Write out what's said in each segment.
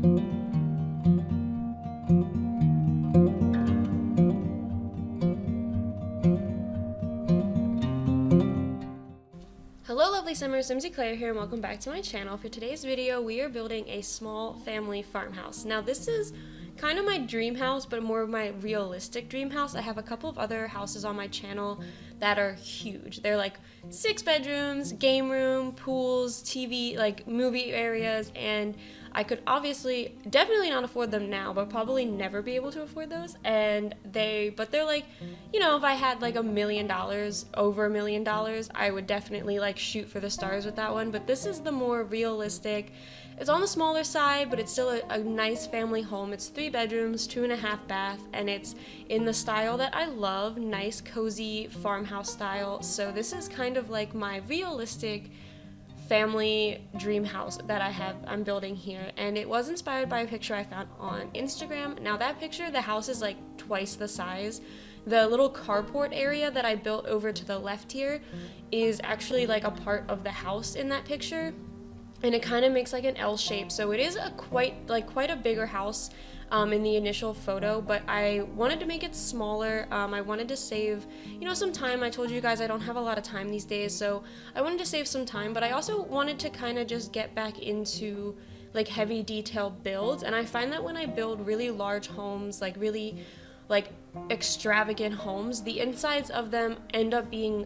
Hello lovely Simmers, SimsEclaire here and welcome back to my channel. For today's video we are building a small family farmhouse. Now this is kind of my dream house, but more of my realistic dream house. I have a couple of other houses on my channel that are huge. They're like 6 bedrooms, game room, pools, TV, like movie areas, and I could obviously definitely not afford them now, but probably never be able to afford those. And they're like, you know, if I had like $1 million, over $1 million, I would definitely like shoot for the stars with that one. But this is the more realistic. It's on the smaller side, but it's still a nice family home. It's 3 bedrooms, 2.5 bath, and it's in the style that I love, nice, cozy farmhouse style. So this is kind of like my realistic family dream house that I'm building here, and it was inspired by a picture I found on Instagram. Now that picture, the house is like twice the size. The little carport area that I built over to the left here is actually like a part of the house in that picture, and it kind of makes like an L shape, so it is quite a bigger house in the initial photo, but I wanted to make it smaller. I wanted to save, you know, some time. I told you guys I don't have a lot of time these days, so I wanted to save some time, but I also wanted to kind of just get back into like heavy detail builds. And I find that when I build really large homes, like really like extravagant homes, the insides of them end up being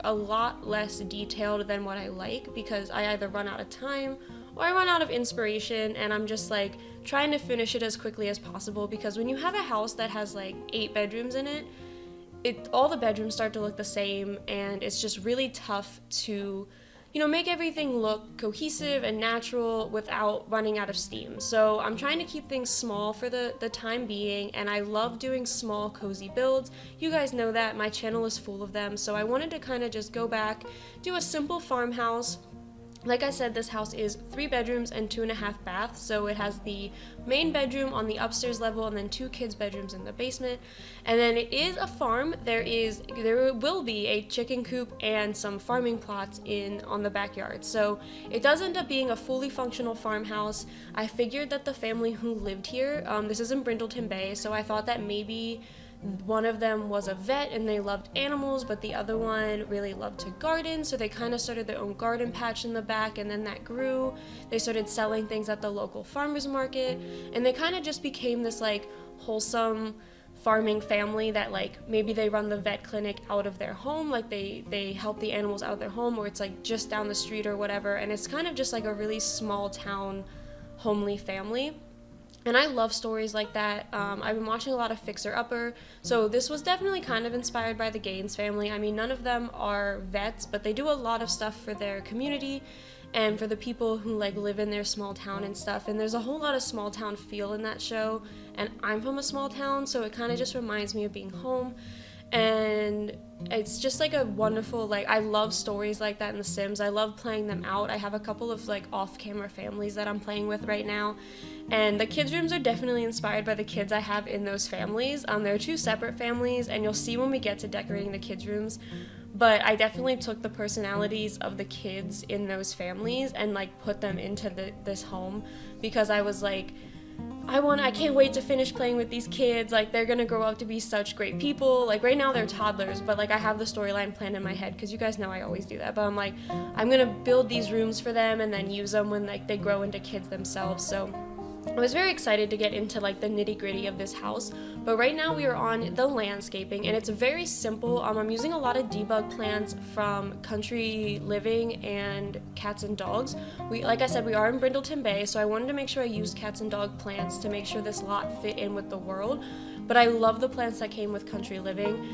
a lot less detailed than what I like, because I either run out of time or I run out of inspiration, and I'm just like trying to finish it as quickly as possible. Because when you have a house that has like 8 bedrooms in it, all the bedrooms start to look the same, and it's just really tough to, you know, make everything look cohesive and natural without running out of steam. So I'm trying to keep things small for the time being, and I love doing small cozy builds. You guys know that my channel is full of them, so I wanted to kind of just go back, do a simple farmhouse. Like I said, this house is 3 bedrooms and 2.5 baths, so it has the main bedroom on the upstairs level and then 2 kids' bedrooms in the basement. And then it is a farm. There will be a chicken coop and some farming plots on the backyard. So it does end up being a fully functional farmhouse. I figured that the family who lived here, this is in Brindleton Bay, so I thought that maybe one of them was a vet and they loved animals, but the other one really loved to garden, so they kind of started their own garden patch in the back, and then that grew. They started selling things at the local farmers market, and they kind of just became this like wholesome farming family that like maybe they run the vet clinic out of their home, like they help the animals out of their home, or it's like just down the street or whatever, and it's kind of just like a really small town homely family. And I love stories like that. I've been watching a lot of Fixer Upper, so this was definitely kind of inspired by the Gaines family. I mean, none of them are vets, but they do a lot of stuff for their community and for the people who like live in their small town and stuff. And there's a whole lot of small town feel in that show, and I'm from a small town, so it kind of just reminds me of being home. And it's just like a wonderful, like, I love stories like that in The Sims. I love playing them out. I have a couple of like off-camera families that I'm playing with right now, and the kids' rooms are definitely inspired by the kids I have in those families. They're 2 separate families, and you'll see when we get to decorating the kids' rooms, but I definitely took the personalities of the kids in those families and like put them into this home, because I was like, I can't wait to finish playing with these kids. Like, they're gonna grow up to be such great people. Like, right now they're toddlers, but like I have the storyline planned in my head, because you guys know I always do that. But I'm like, I'm gonna build these rooms for them and then use them when like they grow into kids themselves. So I was very excited to get into like the nitty-gritty of this house, but right now we are on the landscaping, and it's very simple. I'm using a lot of debug plants from Country Living and Cats and Dogs. Like I said, we are in Brindleton Bay, so I wanted to make sure I used cats and dog plants to make sure this lot fit in with the world. But I love the plants that came with Country Living,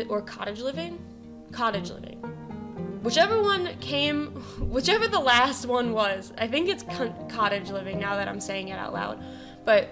or Cottage Living? Cottage Living. Whichever one came, whichever the last one was. I think it's Cottage Living now that I'm saying it out loud. But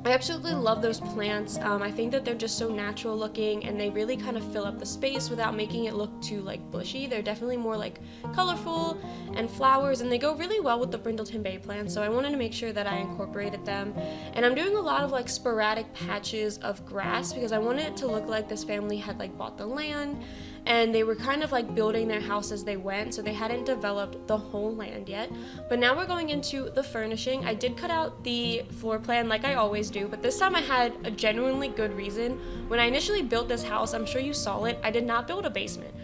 I absolutely love those plants. I think that they're just so natural looking, and they really kind of fill up the space without making it look too like bushy. They're definitely more like colorful and flowers, and they go really well with the Brindleton Bay plants, so I wanted to make sure that I incorporated them. And I'm doing a lot of like sporadic patches of grass, because I wanted it to look like this family had like bought the land and they were kind of like building their house as they went, so they hadn't developed the whole land yet. But now we're going into the furnishing. I did cut out the floor plan like I always do, but this time I had a genuinely good reason. When I initially built this house, I'm sure you saw it, I did not build a basement.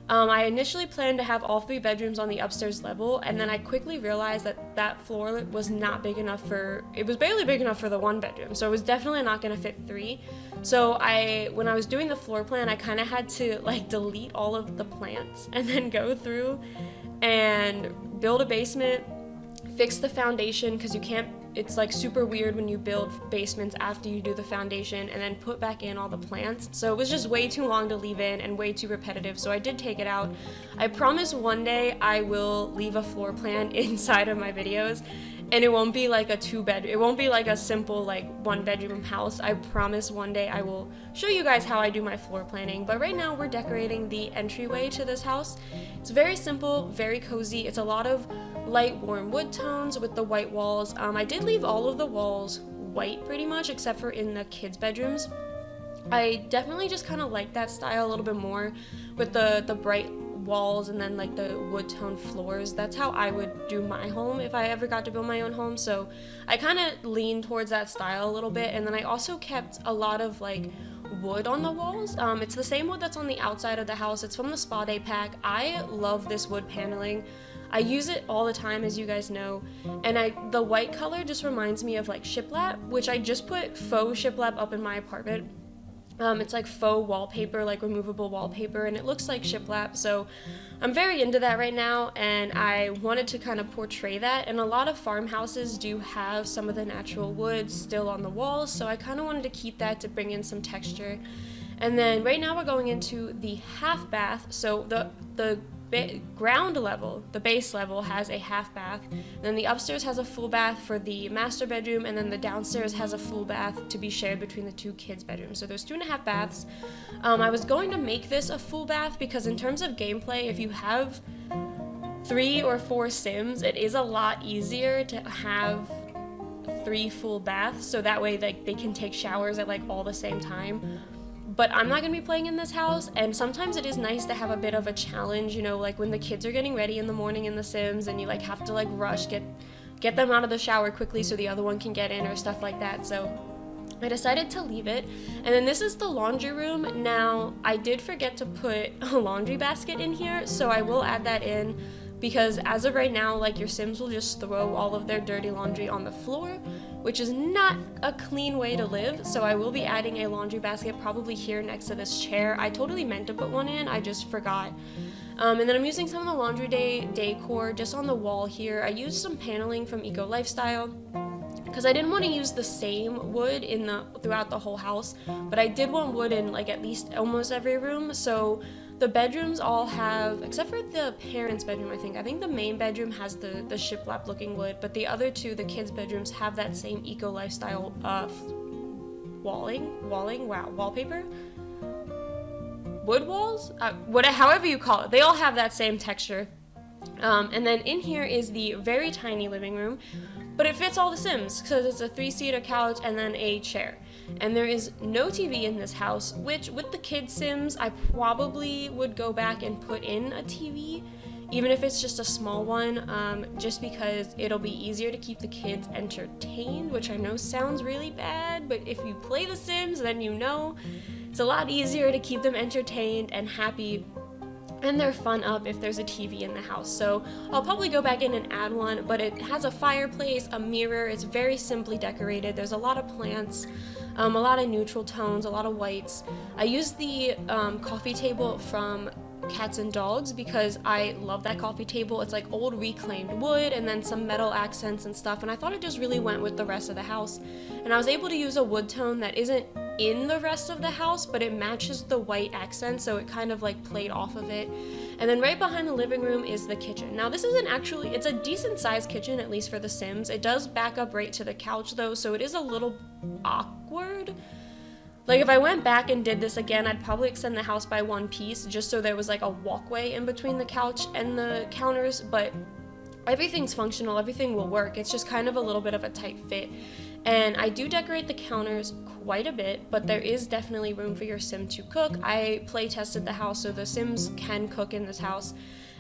I initially planned to have all 3 bedrooms on the upstairs level, and then I quickly realized that that floor was not big enough for, it was barely big enough for the 1 bedroom, so it was definitely not going to fit 3. So when I was doing the floor plan, I kind of had to like delete all of the plants and then go through and build a basement, fix the foundation, because you can't, it's like super weird when you build basements after you do the foundation, and then put back in all the plants. So it was just way too long to leave in and way too repetitive, so I did take it out. I promise one day I will leave a floor plan inside of my videos, and it won't be like a 2-bed, it won't be like a simple like 1-bedroom house. I promise one day I will show you guys how I do my floor planning. But right now we're decorating the entryway to this house. It's very simple, very cozy. It's a lot of light warm wood tones with the white walls. I did leave all of the walls white pretty much, except for in the kids' bedrooms. I definitely just kind of like that style a little bit more, with the bright walls and then like the wood tone floors. That's how I would do my home if I ever got to build my own home, so I kind of leaned towards that style a little bit. And then I also kept a lot of like wood on the walls. It's the same wood that's on the outside of the house. It's from the Spa Day pack. I love this wood paneling. I use it all the time, as you guys know, and the white color just reminds me of like shiplap, which I just put faux shiplap up in my apartment. It's like faux wallpaper, like removable wallpaper, and it looks like shiplap, so I'm very into that right now, and I wanted to kind of portray that. And a lot of farmhouses do have some of the natural woods still on the walls, so I kind of wanted to keep that to bring in some texture. And then right now we're going into the half bath. So the ground level, the base level, has a half bath, and then the upstairs has a full bath for the master bedroom, and then the downstairs has a full bath to be shared between the 2 kids' bedrooms. So there's 2.5 baths. I was going to make this a full bath because in terms of gameplay, if you have 3 or 4 Sims, it is a lot easier to have 3 full baths, so that way like they can take showers at like all the same time. But I'm not going to be playing in this house, and sometimes it is nice to have a bit of a challenge, you know, like when the kids are getting ready in the morning in The Sims and you like have to like rush, get them out of the shower quickly so the other one can get in or stuff like that. So I decided to leave it. And then this is the laundry room. Now, I did forget to put a laundry basket in here, so I will add that in, because as of right now, like, your Sims will just throw all of their dirty laundry on the floor, which is not a clean way to live. So I will be adding a laundry basket probably here next to this chair. I totally meant to put one in, I just forgot. And then I'm using some of the laundry day decor just on the wall here. I used some paneling from Eco Lifestyle because I didn't want to use the same wood throughout the whole house, but I did want wood in like at least almost every room. So the bedrooms all have, except for the parents' bedroom, I think the main bedroom has the shiplap looking wood, but the other 2, the kids' bedrooms, have that same Eco Lifestyle wallpaper? Wood walls? However you call it, they all have that same texture. And then in here is the very tiny living room, but it fits all the Sims because it's a 3-seater couch and then a chair. And there is no TV in this house, which with the kids Sims, I probably would go back and put in a TV, even if it's just a small one, just because it'll be easier to keep the kids entertained, which I know sounds really bad, but if you play The Sims, then you know it's a lot easier to keep them entertained and happy and their fun up if there's a TV in the house. So I'll probably go back in and add one, but it has a fireplace, a mirror, it's very simply decorated. There's a lot of plants, a lot of neutral tones, a lot of whites. I used the coffee table from Cats and Dogs because I love that coffee table. It's like old reclaimed wood and then some metal accents and stuff, and I thought it just really went with the rest of the house. And I was able to use a wood tone that isn't in the rest of the house, but it matches the white accent, so it kind of like played off of it. And then right behind the living room is the kitchen. Now this isn't actually, it's a decent sized kitchen, at least for the Sims. It does back up right to the couch though, so it is a little awkward. Like if I went back and did this again, I'd probably extend the house by 1 piece just so there was like a walkway in between the couch and the counters, but everything's functional, everything will work. It's just kind of a little bit of a tight fit. And I do decorate the counters quite a bit, but there is definitely room for your sim to cook. I play tested the house, so the sims can cook in this house.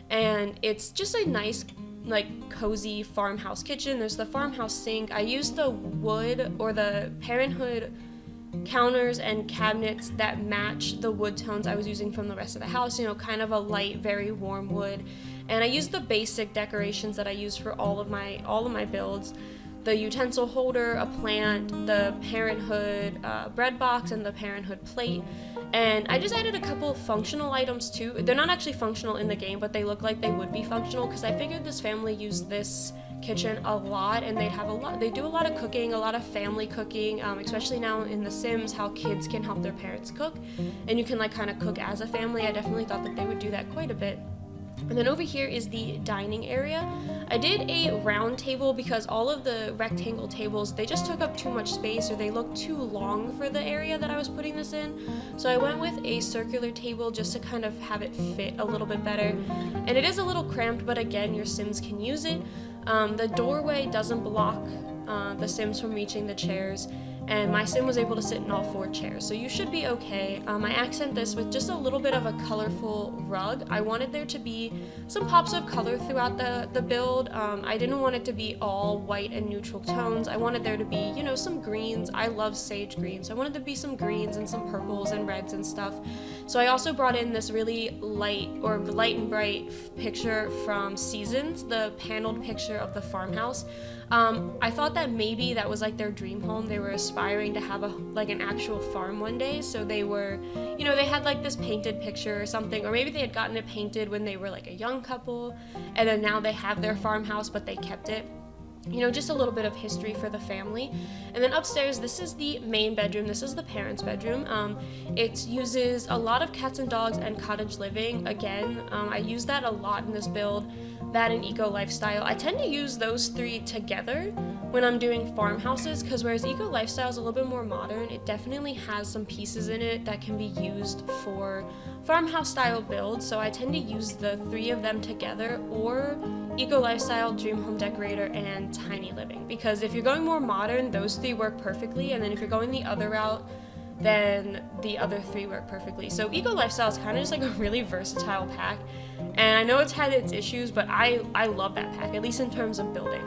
And it's just a nice, like, cozy farmhouse kitchen. There's the farmhouse sink. I use the wood or the Parenthood counters and cabinets that match the wood tones I was using from the rest of the house, you know, kind of a light, very warm wood. And I use the basic decorations that I use for all of my builds. The utensil holder, a plant, the Parenthood bread box, and the Parenthood plate. And I just added a couple functional items too. They're not actually functional in the game, but they look like they would be functional because I figured this family used this kitchen a lot, and they do a lot of cooking, a lot of family cooking, especially now in The Sims, how kids can help their parents cook, and you can like kind of cook as a family. I definitely thought that they would do that quite a bit. And then over here is the dining area. I did a round table because all of the rectangle tables, they just took up too much space, or they looked too long for the area that I was putting this in. So I went with a circular table just to kind of have it fit a little bit better. And it is a little cramped, but again, your Sims can use it. The doorway doesn't block the Sims from reaching the chairs, and my sim was able to sit in all 4 chairs, so you should be okay. I accent this with just a little bit of a colorful rug. I wanted there to be some pops of color throughout the build. I didn't want it to be all white and neutral tones. I wanted there to be, you know, some greens. I love sage green, so I wanted to be some greens and some purples and reds and stuff. So I also brought in this really light and bright picture from Seasons, the paneled picture of the farmhouse. I thought that maybe that was like their dream home. They were aspiring to have an actual farm one day, so they were, you know, they had like this painted picture or something, or maybe they had gotten it painted when they were like a young couple, and then now they have their farmhouse but they kept it. You know, just a little bit of history for the family. And then upstairs, this is the main bedroom. This is the parents' bedroom. It uses a lot of cats and dogs and cottage living. Again, I use that a lot in this build. That and eco lifestyle. I tend to use those 3 together when I'm doing farmhouses, because whereas eco lifestyle is a little bit more modern, it definitely has some pieces in it that can be used for farmhouse style builds. So I tend to use the 3 of them together, or eco lifestyle, dream home decorator, and tiny living, because if you're going more modern, those 3 work perfectly, and then if you're going the other route, then the other 3 work perfectly. So eco lifestyle is kind of just like a really versatile pack, and I know it's had its issues, but I love that pack, at least in terms of building.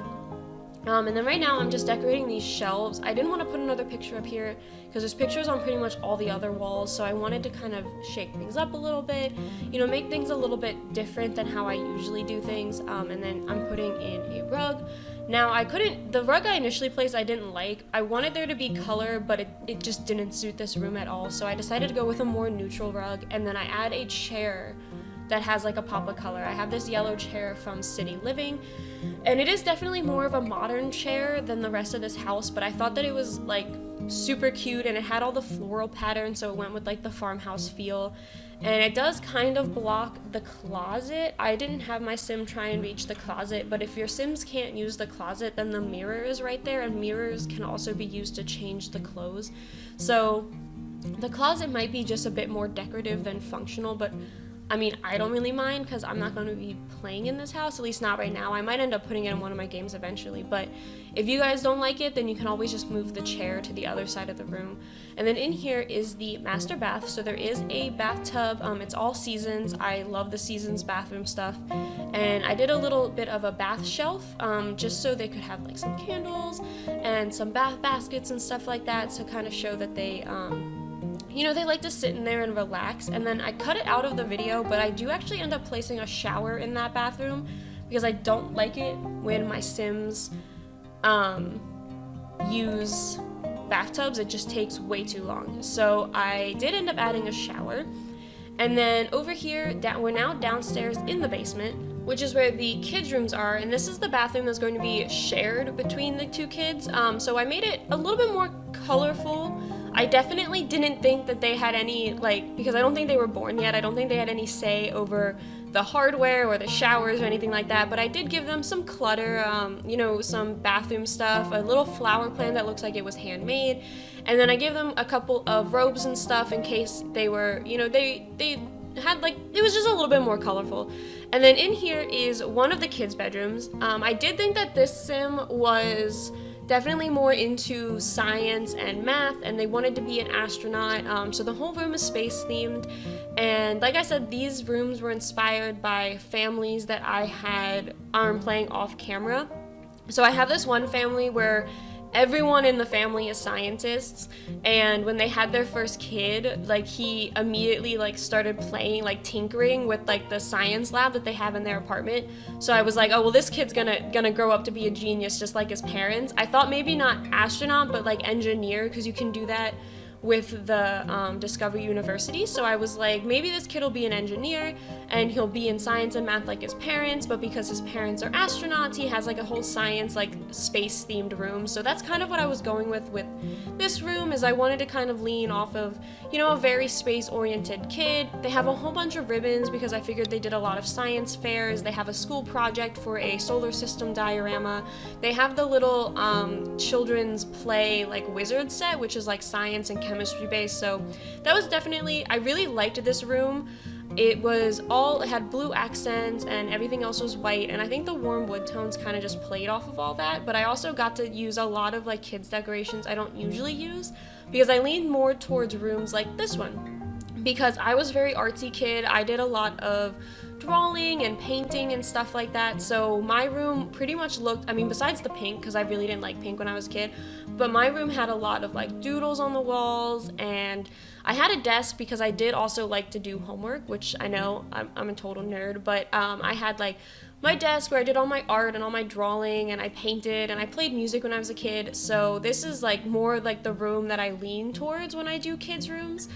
And then right now I'm just decorating these shelves. I didn't want to put another picture up here because there's pictures on pretty much all the other walls, so I wanted to kind of shake things up a little bit, you know, make things a little bit different than how I usually do things. And then I'm putting in a rug. Now the rug I initially placed I didn't like. I wanted there to be color, but it just didn't suit this room at all, so I decided to go with a more neutral rug, and then I add a chair that has like a pop of color. I have this yellow chair from City Living, and it is definitely more of a modern chair than the rest of this house, but I thought that it was like super cute, and it had all the floral patterns, so it went with like the farmhouse feel. And it does kind of block the closet. I didn't have my sim try and reach the closet, but if your sims can't use the closet, then the mirror is right there, and mirrors can also be used to change the clothes. So the closet might be just a bit more decorative than functional, but I mean, I don't really mind because I'm not going to be playing in this house, at least not right now. I might end up putting it in one of my games eventually, but if you guys don't like it, then you can always just move the chair to the other side of the room. And then in here is the master bath, so there is a bathtub. It's all Seasons. I love the Seasons bathroom stuff, and I did a little bit of a bath shelf just so they could have like some candles and some bath baskets and stuff like that, to kind of show that they you know, they like to sit in there and relax. And then I cut it out of the video, but I do actually end up placing a shower in that bathroom because I don't like it when my sims use bathtubs. It just takes way too long. So I did end up adding a shower. And then over here, we're now downstairs in the basement, which is where the kids' rooms are, and this is the bathroom that's going to be shared between the 2 kids. So I made it a little bit more colorful. I definitely didn't think that they had any, because I don't think they were born yet, I don't think they had any say over the hardware or the showers or anything like that, but I did give them some clutter, you know, some bathroom stuff, a little flower plant that looks like it was handmade, and then I gave them a couple of robes and stuff in case they were, you know, they had like, it was just a little bit more colorful. And then in here is one of the kids' bedrooms. I did think that this sim was definitely more into science and math, and they wanted to be an astronaut, so the whole room is space themed. And like I said, these rooms were inspired by families that I had playing off camera. So I have this one family where everyone in the family is scientists, and when they had their first kid, like he immediately like started playing, like tinkering with like the science lab that they have in their apartment. So I was like, oh well, this kid's gonna grow up to be a genius just like his parents. I thought maybe not astronaut but like engineer, because you can do that with the Discovery University. So I was like, maybe this kid will be an engineer and he'll be in science and math like his parents, but because his parents are astronauts, he has like a whole science, like space themed room. So that's kind of what I was going with this room, is I wanted to kind of lean off of, you know, a very space oriented kid. They have a whole bunch of ribbons because I figured they did a lot of science fairs. They have a school project for a solar system diorama. They have the little children's play like wizard set, which is like science and chemistry based. So that was definitely, I really liked this room. It had blue accents and everything else was white, and I think the warm wood tones kind of just played off of all that. But I also got to use a lot of like kids decorations I don't usually use, because I leaned more towards rooms like this one, because I was a very artsy kid. I did a lot of drawing and painting and stuff like that. So my room pretty much looked, I mean, besides the pink, because I really didn't like pink when I was a kid, but my room had a lot of like doodles on the walls, and I had a desk because I did also like to do homework, which I know I'm a total nerd, but I had like my desk where I did all my art and all my drawing, and I painted and I played music when I was a kid. So this is like more like the room that I lean towards when I do kids' rooms.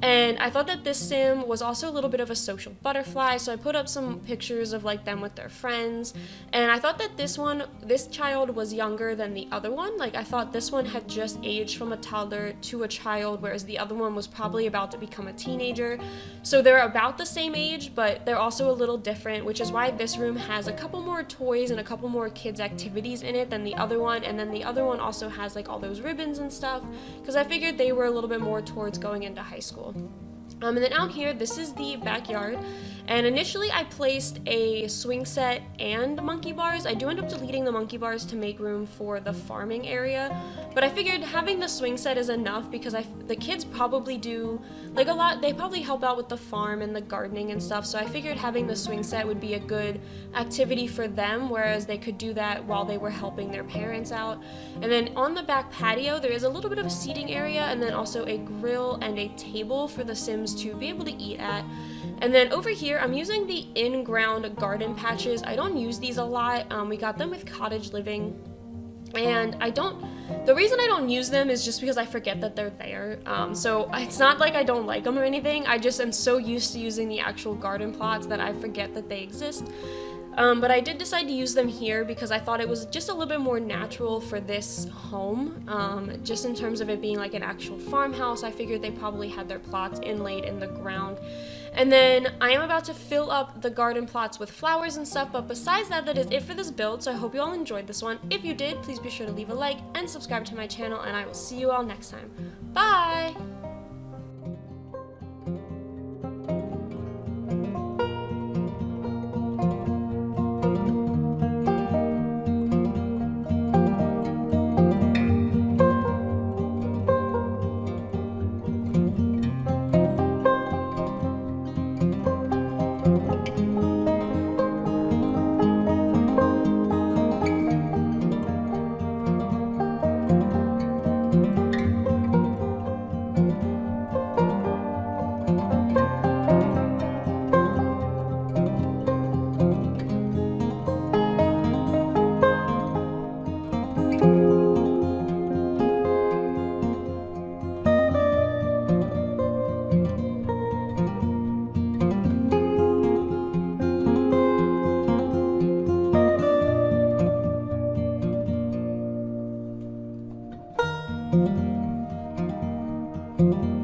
And I thought that this sim was also a little bit of a social butterfly, so I put up some pictures of like them with their friends. And I thought that this child was younger than the other one. Like I thought this one had just aged from a toddler to a child, whereas the other one was probably about to become a teenager. So they're about the same age, but they're also a little different, which is why this room has a couple more toys and a couple more kids activities in it than the other one. And then the other one also has like all those ribbons and stuff, because I figured they were a little bit more towards going into high school. And then out here, this is the backyard, and initially I placed a swing set and monkey bars. I do end up deleting the monkey bars to make room for the farming area, but I figured having the swing set is enough, because the kids probably do like a lot. They probably help out with the farm and the gardening and stuff, so I figured having the swing set would be a good activity for them, whereas they could do that while they were helping their parents out. And then on the back patio, there is a little bit of a seating area, and then also a grill and a table for the Sims to be able to eat at. And then over here, I'm using the in-ground garden patches. I don't use these a lot. We got them with Cottage Living, and the reason I don't use them is just because I forget that they're there. So it's not like I don't like them or anything. I just am so used to using the actual garden plots that I forget that they exist. But I did decide to use them here because I thought it was just a little bit more natural for this home. Just in terms of it being like an actual farmhouse, I figured they probably had their plots inlaid in the ground. And then I am about to fill up the garden plots with flowers and stuff, but besides that, that is it for this build. So I hope you all enjoyed this one. If you did, please be sure to leave a like and subscribe to my channel, and I will see you all next time. Bye! Thank you.